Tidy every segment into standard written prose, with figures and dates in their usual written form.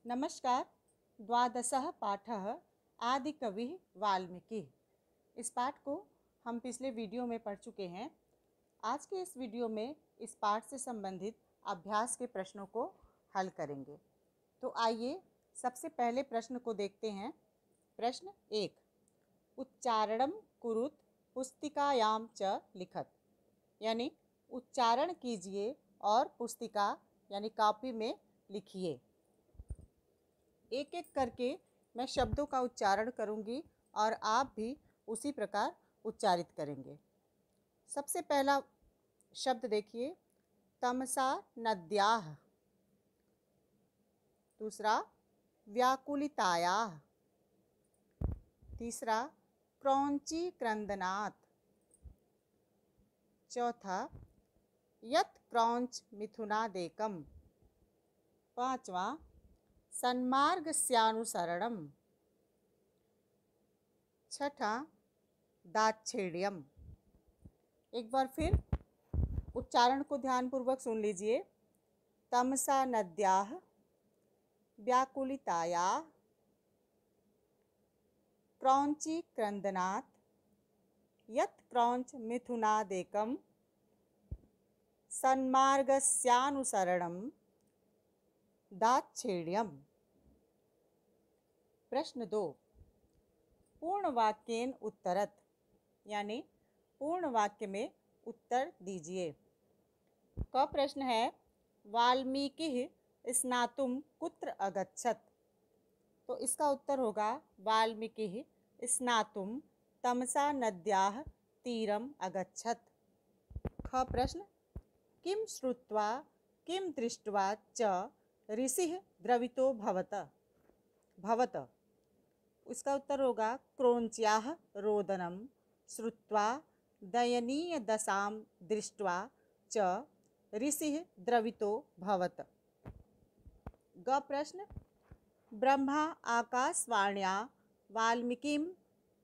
नमस्कार। द्वादशः पाठः आदिकविः वाल्मीकि। इस पाठ को हम पिछले वीडियो में पढ़ चुके हैं। आज के इस वीडियो में इस पाठ से संबंधित अभ्यास के प्रश्नों को हल करेंगे। तो आइए सबसे पहले प्रश्न को देखते हैं। प्रश्न 1, उच्चारणं कुरुत पुस्तिकायां च लिखत, यानी उच्चारण कीजिए और पुस्तिका यानी कॉपी में लिखिए। एक एक करके मैं शब्दों का उच्चारण करूंगी और आप भी उसी प्रकार उच्चारित करेंगे। सबसे पहला शब्द देखिए, तमसा नद्याः। दूसरा, व्याकुलितायाः। तीसरा, क्रौंची क्रंदनात्। चौथा, यत् क्रौंच मिथुनादेकम्। पांचवा, सन्मार्गस्यानुसरणम्। छठा, दाक्षिण्यम्। एक बार फिर उच्चारण को ध्यानपूर्वक सुन लीजिए। तमसा नद्याः, व्याकुलितायाः, क्रौंची क्रंदनात्, यत् क्रौंच मिथुनादेकम्, सन्मार्गस्यानुसरणम्, दाक्षिण्यम्। प्रश्न 2, पूर्ण वाक्येन उत्तरत, यानी पूर्ण वाक्य में उत्तर दीजिए। क प्रश्न है, वाल्मीकिः स्नातुं कुत्र अगच्छत। तो इसका उत्तर होगा वाल्मीकिः स्नातुं तमसा नद्याः तीरम् अगच्छत। ख प्रश्न, किं श्रुत्वा किं दृष्ट्वा च ऋषिः द्रवितो भवत। इसका उत्तर होगा क्रौंच्याः रोदनं श्रुत्वा दयनीयदशां दृष्ट्वा च ऋषिः द्रवितो भवत। ग प्रश्न, ब्रह्मा आकाशवाण्या वाल्मीकिं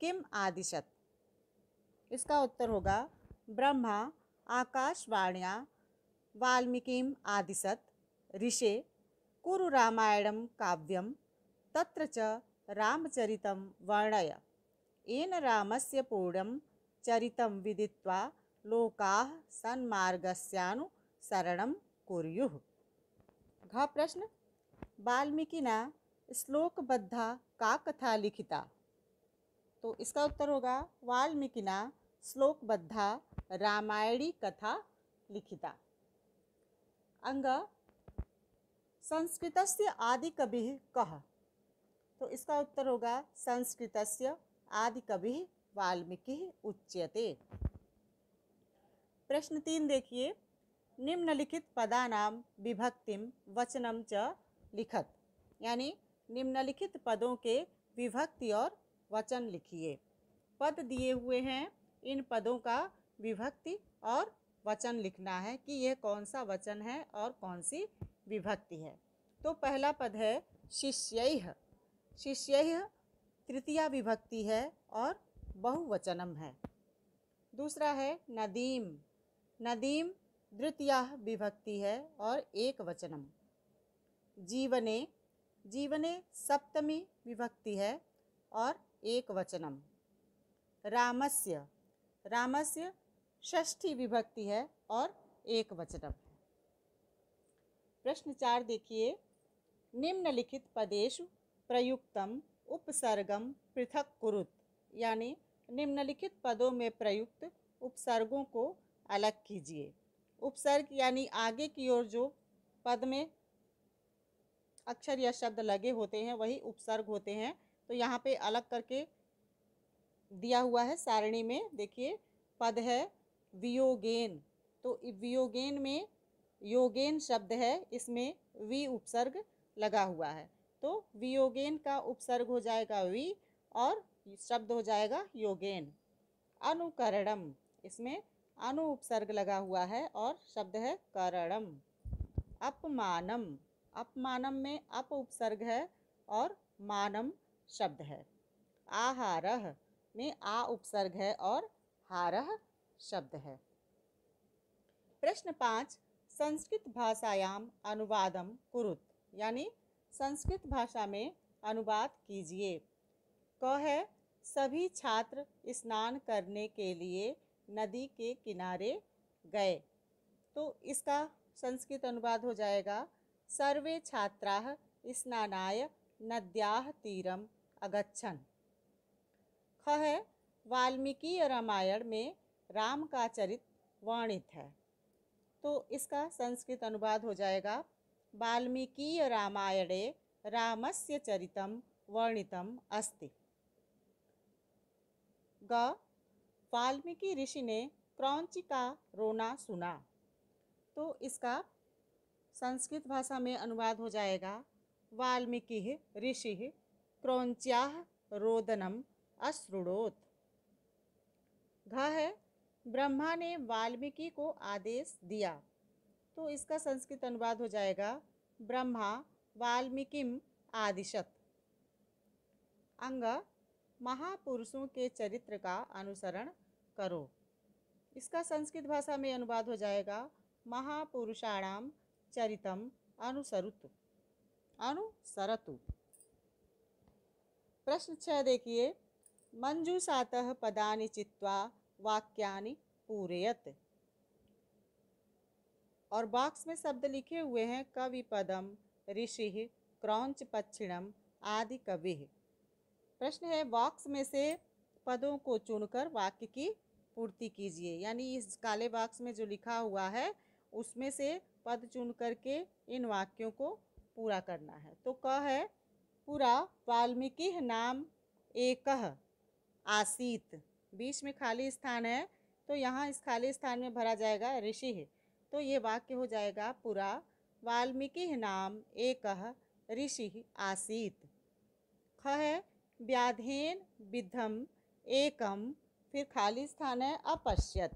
किम आदिशत। इसका उत्तर होगा ब्रह्मा आकाशवाण्या वाल्मीकिं आदिशत ऋषे कुरु रामायणं काव्यं तत्र च रामचरितं वर्णय, येन रामस्य पूर्णं चरितं विदित्वा लोकाः सन्मार्गस्यानुसरणं कुर्युः। घ प्रश्न, वाल्मीकिना श्लोकबद्धा का कथा लिखिता। तो इसका उत्तर होगा वाल्मीकिना श्लोकबद्धा रामायणी कथा लिखिता। अंग, संस्कृतस्य आदिकविः कः। तो इसका उत्तर होगा संस्कृतस्य आदिकविः वाल्मीकिः उच्यते। प्रश्न 3 देखिए, निम्नलिखित पदानां विभक्तिं वचनं च लिखत, यानी निम्नलिखित पदों के विभक्ति और वचन लिखिए। पद दिए हुए हैं, इन पदों का विभक्ति और वचन लिखना है कि यह कौन सा वचन है और कौन सी विभक्ति है। तो पहला पद है शिष्यैः। शिष्यैः तृतीया विभक्ति है और बहुवचनम है। दूसरा है नदीम। नदीम द्वितीया विभक्ति है और एक वचनम। जीवने। जीवने सप्तमी विभक्ति है और एक वचनम। रामस्य। रामस्य षष्ठी विभक्ति है और एक वचनम। प्रश्न 4 देखिए, निम्नलिखित पदेषु प्रयुक्तम उपसर्गम पृथक कुरुत, यानी निम्नलिखित पदों में प्रयुक्त उपसर्गों को अलग कीजिए। उपसर्ग यानी आगे की ओर जो पद में अक्षर या शब्द लगे होते हैं वही उपसर्ग होते हैं। तो यहाँ पे अलग करके दिया हुआ है सारणी में। देखिए, पद है वियोगेन। तो वियोगेन में योगेन शब्द है, इसमें वी उपसर्ग लगा हुआ है। तो वियोगेन का उपसर्ग हो जाएगा वी और शब्द हो जाएगा योगेन। अनुकरणम, इसमें अनु उपसर्ग लगा हुआ है और शब्द है करणम। अपमानम। अपमानम में अप उपसर्ग है और मानम शब्द है। आहारः में आ उपसर्ग है और हारः शब्द है। प्रश्न 5, संस्कृत भाषायाम अनुवादम कुरुत, यानी संस्कृत भाषा में अनुवाद कीजिए। क है सभी छात्र स्नान करने के लिए नदी के किनारे गए। तो इसका संस्कृत अनुवाद हो जाएगा सर्वे छात्राः स्नानाय नद्याः तीरम अगच्छन्। ख है वाल्मीकि रामायण में राम का चरित्र वर्णित है। तो इसका संस्कृत अनुवाद हो जाएगा वाल्मीकि रामायणे रामस्य चरितं वर्णितम् अस्ति। ग वाल्मीकि ऋषि ने क्रौंच का रोना सुना। तो इसका संस्कृत भाषा में अनुवाद हो जाएगा वाल्मीकि ऋषिः क्रौंच्याः रोदनम् अश्रुणोत्। घ है ब्रह्मा ने वाल्मीकि को आदेश दिया। तो इसका संस्कृत अनुवाद हो जाएगा ब्रह्मा वाल्मीकिम आदिशत। अंग महापुरुषों के चरित्र का अनुसरण करो। इसका संस्कृत भाषा में अनुवाद हो जाएगा महापुरुषाणाम चरितम अनुसरतु। प्रश्न 6 देखिए, मंजूषातः पदानि चित्वा वाक्यानि पूरयत। और बॉक्स में शब्द लिखे हुए हैं कवि पदम, ऋषि, क्रौंच पक्षिणम आदि कवि। प्रश्न है बॉक्स में से पदों को चुनकर वाक्य की पूर्ति कीजिए। यानी इस काले बॉक्स में जो लिखा हुआ है उसमें से पद चुन करके इन वाक्यों को पूरा करना है। तो क है पूरा वाल्मीकि नाम एकह आसीत। बीच में खाली स्थान है तो यहाँ इस खाली स्थान में भरा जाएगा ऋषि। तो ये वाक्य हो जाएगा पूरा वाल्मीकि नाम एकह ऋषि आसीत। ख है व्याधेन विद्धम एकम, फिर खाली स्थान है अपश्यत।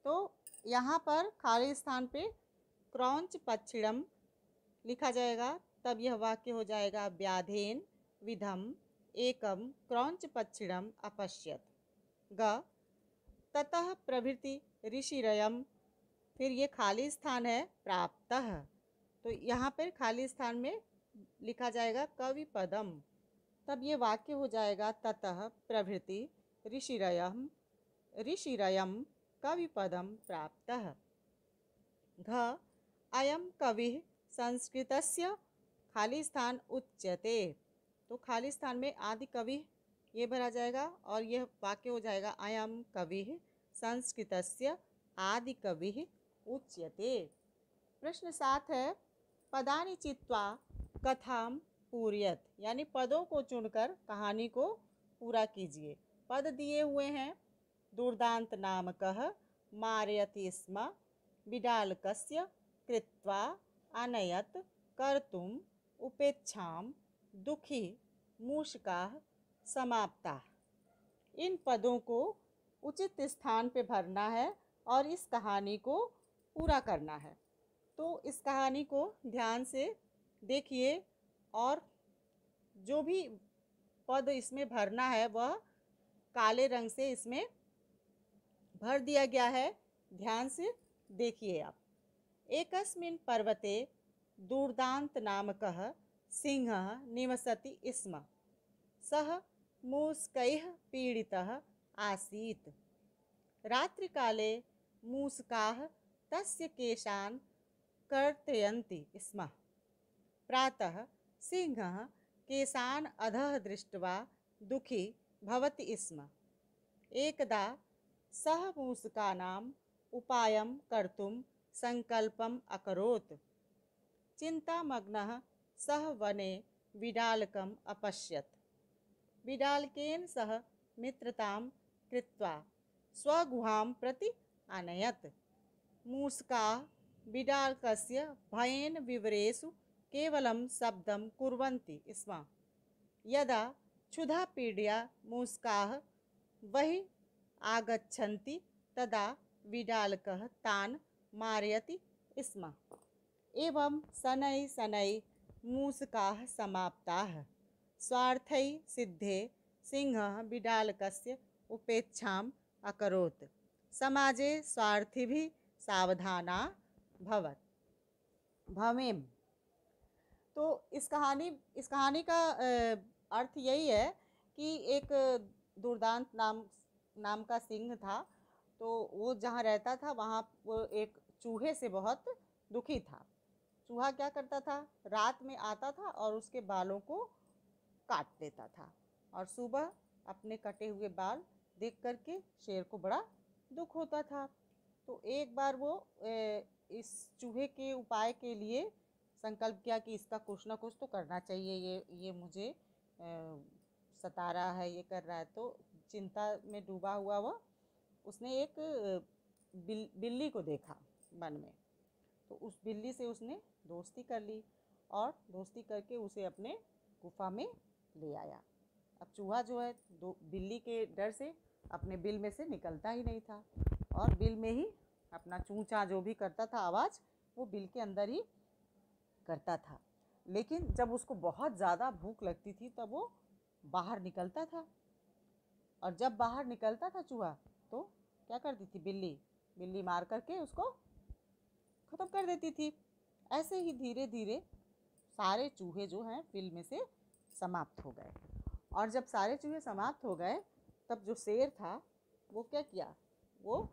तो यहाँ पर खाली स्थान पे क्रौंच पक्षिणम लिखा जाएगा, तब यह वाक्य हो जाएगा व्याधेन विधम एकम क्रौंच पक्षिणम अपश्यत। ग ततः प्रभृति ऋषिरयम, फिर ये खाली स्थान है प्राप्तः। तो यहाँ पर खाली स्थान में लिखा जाएगा कवि पदम, तब ये वाक्य हो जाएगा ततः प्रभृति ऋषिरयम कवि पदम प्राप्तः। घ अयम कविः संस्कृतस्य, खाली स्थान उच्यते। तो खाली स्थान में आदि कवि ये भरा जाएगा और यह वाक्य हो जाएगा अयम कविः संस्कृतस्य आदि कविः उच्यते। प्रश्न 7 है पदानि चित्वा कथाम पूरयत, यानी पदों को चुनकर कहानी को पूरा कीजिए। पद दिए हुए हैं दुर्दांत नामकः मारयति स्म बिडालकस्य कृत्वा अनयत कर्तुम उपेक्षाम दुखी मूषकाः समाप्ताः। इन पदों को उचित स्थान पे भरना है और इस कहानी को पूरा करना है। तो इस कहानी को ध्यान से देखिए और जो भी पद इसमें भरना है वह काले रंग से इसमें भर दिया गया है। ध्यान से देखिए आप। एकस्मिन् पर्वते दुर्दांत नामकः सिंहः निवसति स्म। सः मूषकैः पीडितः आसीत्। रात्रिकाले मूषकाः तस्य केशान् कर्तयन्ति स्म। प्रातः सिंहः केशान् अधः दृष्ट्वा दुःखी भवति स्म। एकदा सः मूषकानाम् उपायं कर्तुं संकल्पम् अकरोत्। चिन्तामग्नः सः वने बिडालकम् अपश्यत्। बिडालकेन सह मित्रतां कृत्वा स्वगुहां प्रति आनयत्। मूषकाः बिडालकस्य भयेन विवरेषु केवलं शब्दं कुर्वन्ति स्म। यदा क्षुधा पीडया मूषकाः बहिः आगच्छन्ति तदा बिडालकः तान् मारयति स्म। एवं शनैः शनैः मूषकाः समाप्ताः। स्वार्थै सिद्धे सिंहः बिडालकस्य उपेक्षाम् अकरोत्। समाजे स्वार्थिभिः सावधाना भवेम। तो इस कहानी का अर्थ यही है कि एक दुर्दांत नाम का सिंह था। तो वो जहाँ रहता था वहाँ वो एक चूहे से बहुत दुखी था। चूहा क्या करता था, रात में आता था और उसके बालों को काट देता था, और सुबह अपने कटे हुए बाल देख करके शेर को बड़ा दुख होता था। तो एक बार वो इस चूहे के उपाय के लिए संकल्प किया कि इसका कुछ ना कुछ तो करना चाहिए, ये मुझे सता रहा है, ये कर रहा है। तो चिंता में डूबा हुआ वह उसने एक बिल्ली को देखा वन में। तो उस बिल्ली से उसने दोस्ती कर ली और दोस्ती करके उसे अपने गुफा में ले आया। अब चूहा जो है बिल्ली के डर से अपने बिल में से निकलता ही नहीं था, और बिल में ही अपना चूँ चाँ जो भी करता था आवाज़, वो बिल के अंदर ही करता था। लेकिन जब उसको बहुत ज़्यादा भूख लगती थी तब वो बाहर निकलता था, और जब बाहर निकलता था चूहा तो क्या करती थी बिल्ली मार करके उसको ख़त्म कर देती थी। ऐसे ही धीरे धीरे सारे चूहे जो हैं बिल में से समाप्त हो गए। और जब सारे चूहे समाप्त हो गए तब जो शेर था वो क्या किया, वो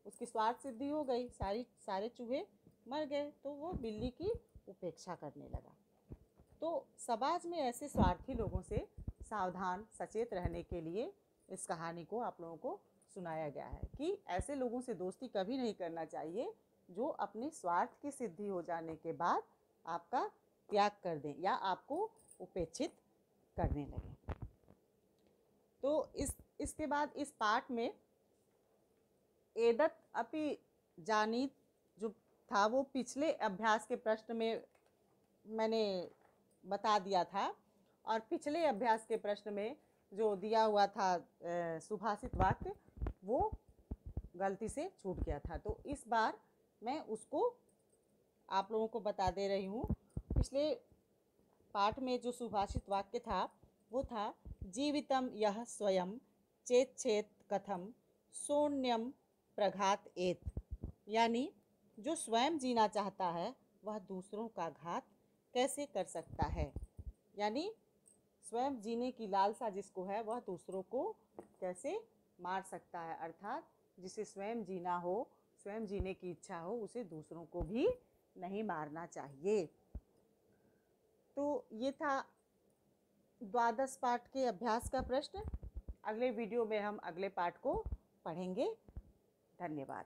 उसकी स्वार्थ सिद्धि हो गई, सारे चूहे मर गए, तो वो बिल्ली की उपेक्षा करने लगा। तो समाज में ऐसे स्वार्थी लोगों से सावधान सचेत रहने के लिए इस कहानी को आप लोगों को सुनाया गया है कि ऐसे लोगों से दोस्ती कभी नहीं करना चाहिए जो अपने स्वार्थ की सिद्धि हो जाने के बाद आपका त्याग कर दें या आपको उपेक्षित करने लगें। तो इसके बाद इस पाठ में एदत अपि जानीत जो था वो पिछले अभ्यास के प्रश्न में मैंने बता दिया था, और पिछले अभ्यास के प्रश्न में जो दिया हुआ था सुभाषित वाक्य वो गलती से छूट गया था। तो इस बार मैं उसको आप लोगों को बता दे रही हूँ। पिछले पाठ में जो सुभाषित वाक्य था वो था, जीवितम यह स्वयं चेत कथम शून्यम प्रघात एत। यानी जो स्वयं जीना चाहता है वह दूसरों का घात कैसे कर सकता है। यानी स्वयं जीने की लालसा जिसको है वह दूसरों को कैसे मार सकता है, अर्थात जिसे स्वयं जीना हो, स्वयं जीने की इच्छा हो, उसे दूसरों को भी नहीं मारना चाहिए। तो ये था द्वादश पाठ के अभ्यास का प्रश्न। अगले वीडियो में हम अगले पाठ को पढ़ेंगे। धन्यवाद।